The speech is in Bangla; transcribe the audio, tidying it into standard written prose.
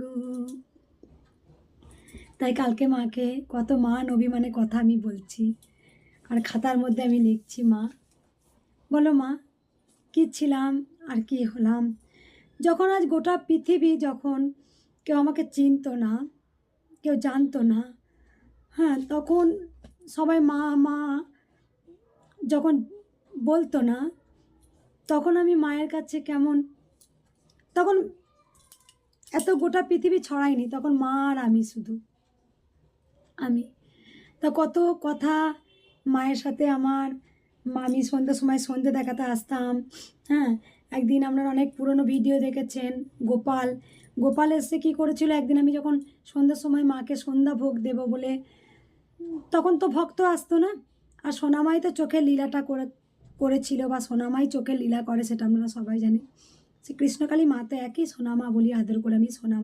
গো। তাই কালকে মাকে কত মান অভিমানে কথা আমি বলছি, আর খাতার মধ্যে আমি লিখছি, মা বলো মা, কী ছিলাম আর কি হলাম। যখন আজ গোটা পৃথিবী, যখন কেউ আমাকে চিনতো না, কেউ জানতো না, হ্যাঁ, তখন সবাই মা মা যখন বলতো না, তখন আমি মায়ের কাছে কেমন, তখন এত গোটা পৃথিবী ছড়ায়নি, তখন মা আর আমি, শুধু আমি। তা কত কথা মায়ের সাথে আমার, আমি সন্ধ্যার সময় সন্ধ্যে দেখাতে আসতাম। হ্যাঁ, একদিন আপনারা অনেক পুরনো ভিডিও দেখেছেন, গোপাল গোপাল এসে কী করেছিল, একদিন আমি যখন সন্ধ্যার সময় মাকে সন্ধ্যা ভোগ দেব বলে, তখন তো ভক্ত আসতো না, আর সোনামাই তো চোখের লীলাটা করেছিল, বা সোনামাই চোখের লীলা করে, সেটা আমরা সবাই জানি। সে কৃষ্ণকালী মা তো একই, সোনামা বলি আদর করে আমি সোনা।